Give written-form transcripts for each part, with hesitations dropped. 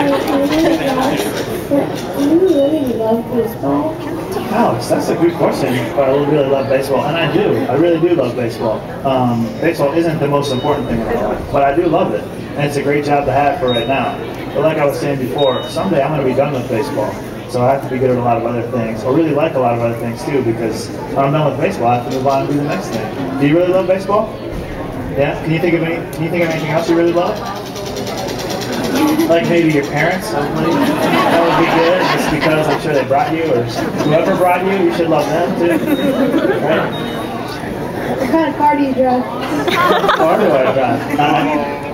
Do you really love baseball? Alex, that's a good question. If I really love baseball, and I do. I really do love baseball. Baseball isn't the most important thing in my life, but I do love it, and it's a great job to have for right now. But like I was saying before, someday I'm going to be done with baseball, so I have to be good at a lot of other things, or really like a lot of other things too, because when I'm done with baseball, I have to move on and do the next thing. Do you really love baseball? Yeah. Can you think of anything else you really love? Like maybe your parents, hopefully. That would be good, just because I'm sure they brought you, or whoever brought you, you should love them too. Right? What kind of car do you drive? What car do I drive?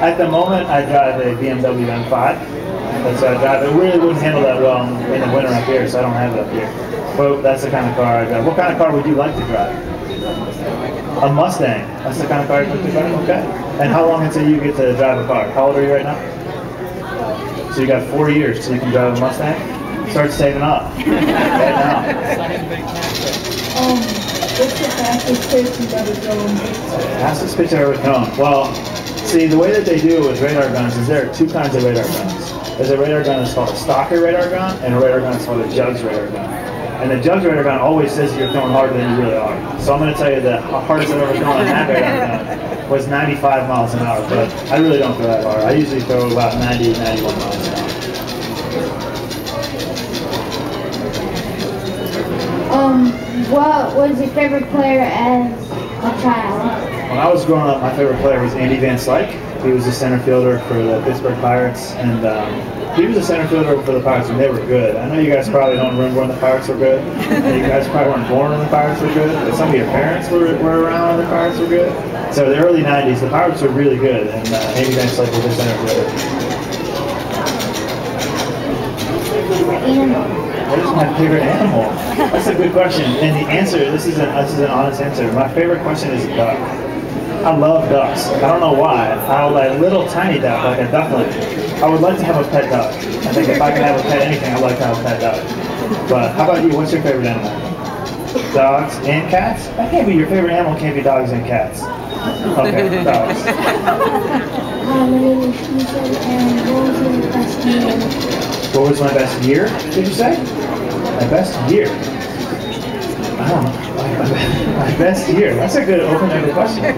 At the moment, I drive a BMW M5. That's what I drive. It really wouldn't handle that well in the winter up here, so I don't have it up here. But that's the kind of car I drive. What kind of car would you like to drive? A Mustang. That's the kind of car you'd like to drive? Okay. And how long until you get to drive a car? How old are you right now? So you got 4 years till you can drive a Mustang? Start saving up. Right now. What's the fastest pitch you've ever thrown? Fastest pitch I've ever thrown? Well, see, the way that they do it with radar guns is there are two kinds of radar guns. There's a radar gun that's called a stocker radar gun, and a radar gun that's called a jugs radar gun. And the jugs radar gun always says you're throwing harder than you really are. So I'm going to tell you that the hardest I've ever thrown on that radar gun was 95 miles an hour, but I really don't throw that hard. I usually throw about 90 to 91 miles an hour. What was your favorite player as a child? When I was growing up, my favorite player was Andy Van Slyke. He was a center fielder for the Pittsburgh Pirates, and he was a center fielder for the Pirates when they were good. I know you guys probably don't remember when the Pirates were good. You guys probably weren't born when the Pirates were good, but some of your parents were around when the Pirates were good. So the early 90s, the Pirates were really good, and Andy Van Slyke was their center fielder. What is my favorite animal? That's a good question. And the answer, this is an honest answer. My favorite question is duck. I love ducks. I don't know why. I like a little tiny duck, like a duckling. I would like to have a pet duck. I think if I could have a pet anything, I'd like to have a pet duck. But how about you? What's your favorite animal? Dogs and cats? That can't be your favorite animal. Can't be dogs and cats. Okay, dogs. My name is Ethan, and what was your best year? What was my best year, did you say? My best year? I don't know. My best year. That's a good open-ended question.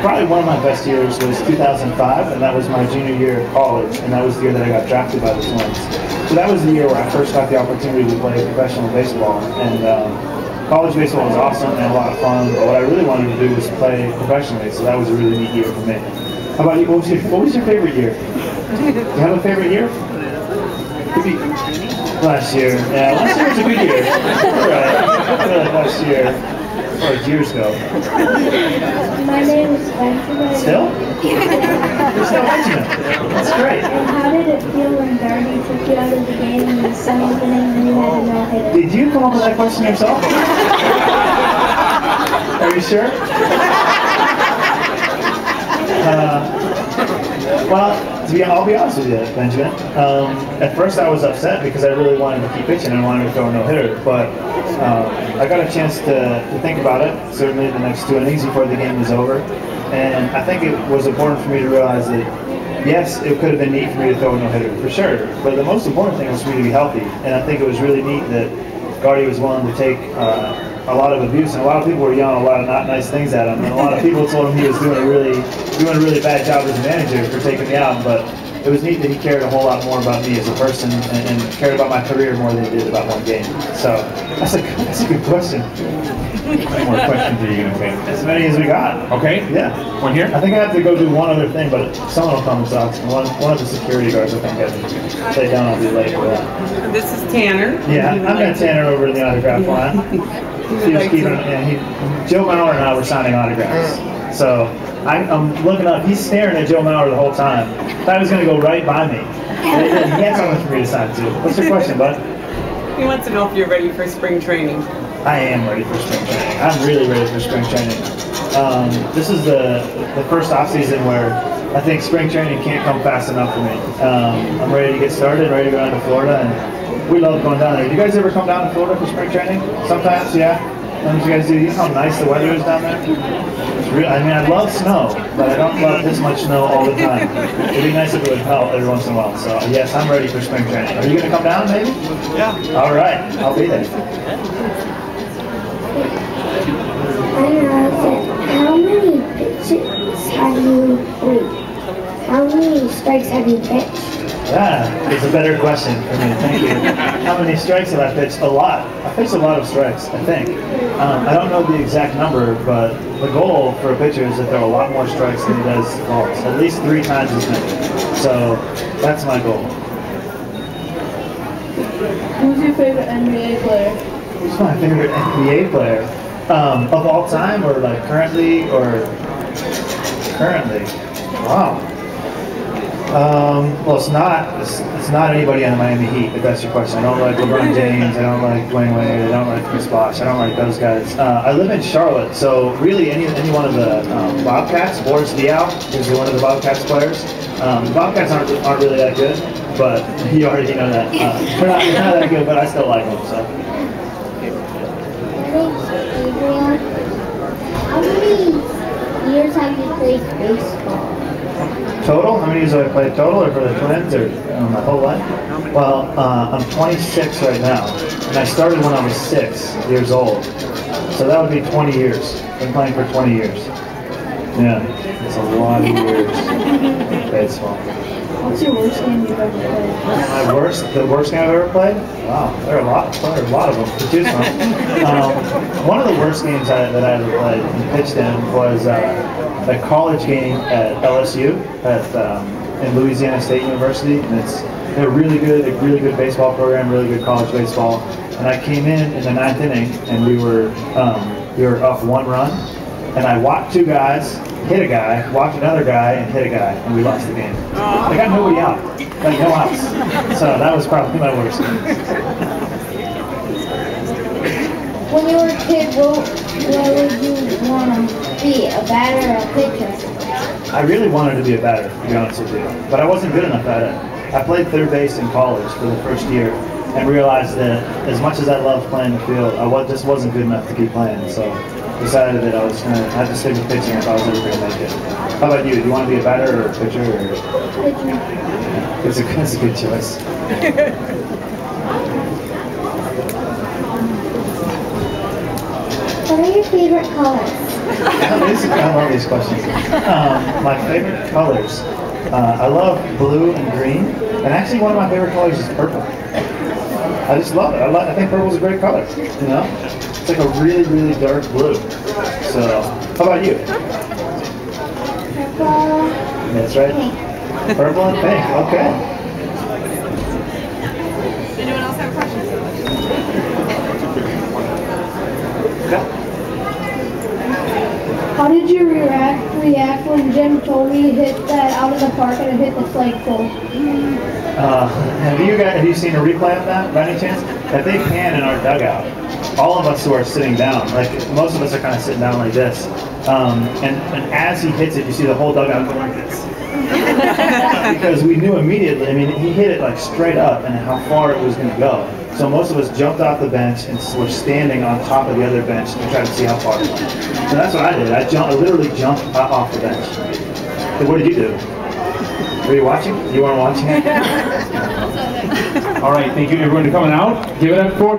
Probably one of my best years was 2005, and that was my junior year of college, and that was the year that I got drafted by the Twins. So that was the year where I first got the opportunity to play professional baseball, and college baseball was awesome and a lot of fun, but what I really wanted to do was play professionally, so that was a really neat year for me. How about you? What was your favorite year? Do you have a favorite year? Could be last year. Yeah, last year was a good year. Right. Last year. Or years ago. My name is Benjamin. Still? You're still Benjamin. That's great. And how did it feel when Darby took you out of the game in the seventh inning and you had a no-hitter? Did you come up with that question yourself? Are you sure? Well, I'll be honest with you, Benjamin. At first I was upset because I really wanted to keep pitching and I wanted to throw a no-hitter, but I got a chance to think about it, certainly the next 2 innings before the game was over, and I think it was important for me to realize that, yes, it could have been neat for me to throw a no-hitter, for sure, but the most important thing was for me to be healthy, and I think it was really neat that Gardy was willing to take a lot of abuse, and a lot of people were yelling a lot of not nice things at him, and a lot of people told him he was doing a really bad job as a manager for taking me out, but it was neat that he cared a whole lot more about me as a person and cared about my career more than he did about one game. So that's a good question. How many more questions are you going to take? As many as we got. Okay. Yeah. One here? I think I have to go do one other thing, but someone will come and talk. One of the security guards will come get me. Stay down, I'll be late for that. This is Tanner. Yeah, I'm going to Tanner over in the autograph line. Joe Mauer and I were signing autographs. So I'm looking up. He's staring at Joe Mauer the whole time. Thought he was going to go right by me. He had something for me to sign to. What's your question, bud? He wants to know if you're ready for spring training. I am ready for spring training. I'm really ready for spring training. This is the first off season where I think spring training can't come fast enough for me. I'm ready to get started, ready to go down to Florida, and we love going down there. Do you guys ever come down to Florida for spring training? Sometimes, yeah? What did you guys do? You know how nice the weather is down there? It's real, I mean, I love snow, but I don't love this much snow all the time. It'd be nice if it would melt every once in a while. So yes, I'm ready for spring training. Are you going to come down, maybe? Yeah. All right, I'll be there. How many pitches have you, how many strikes have you pitched? Yeah, it's a better question for me. Thank you. How many strikes have I pitched? A lot. I pitched a lot of strikes, I think. I don't know the exact number, but the goal for a pitcher is to throw a lot more strikes than he does balls. At least 3 times as many. So that's my goal. Who's your favorite NBA player? Who's my favorite NBA player? Of all time, or like currently, or currently? Wow. Well, it's not anybody on the Miami Heat, if that's your question. I don't like LeBron James, I don't like Dwayne Wade, I don't like Chris Bosh, I don't like those guys. I live in Charlotte, so really any one of the Bobcats, Boris Diaw is one of the Bobcats players. The Bobcats aren't really that good, but you already know that. They're not that good, but I still like them, so. How many years have you played baseball? Total? How many years have I played total, or for the Twins, or my whole life? Well, I'm 26 right now, and I started when I was 6 years old. So that would be 20 years. I've been playing for 20 years. Yeah, it's a lot of years of baseball. What's your worst game you've ever played? The worst game I've ever played? Wow, there are a lot of them to choose from. One of the worst games that I ever played and pitched in was a college game at LSU in Louisiana State University, and they're really good baseball program, really good college baseball. And I came in the 9th inning, and we were up 1 run, and I walked 2 guys, hit a guy, walked another guy, and hit a guy, and we lost the game. I got nobody out, like no outs. So that was probably my worst game. When you were a kid, what would you want to be, a batter or a pitcher? I really wanted to be a batter, to be honest with you, but I wasn't good enough at it. I played third base in college for the first year and realized that as much as I loved playing the field, I just wasn't good enough to keep playing. So decided that I was going to have to stick with pitching if I was ever going to make it. How about you? Do you want to be a batter or a pitcher? Or? Pitcher. It's a good choice. What are your favorite colors? I love these questions. My favorite colors. I love blue and green, and actually one of my favorite colors is purple. I just love it. I think purple is a great color. You know, it's like a really dark blue. So, how about you? Purple. That's right. Pink. Purple and pink. Okay. Anyone else have questions? Yeah. How did you react when Jim told me to hit that out of the park and it hit the flagpole? Have you seen a replay of that by any chance? If they pan in our dugout, all of us who are sitting down, like most of us are kind of sitting down like this, and as he hits it, you see the whole dugout go like this. Because we knew immediately, I mean, he hit it like straight up and how far it was going to go. So most of us jumped off the bench and were standing on top of the other bench to try to see how far it went. So that's what I did. I literally jumped off the bench. So what did you do? Were you watching? You weren't watching it? All right, thank you everyone for coming out. Give it up for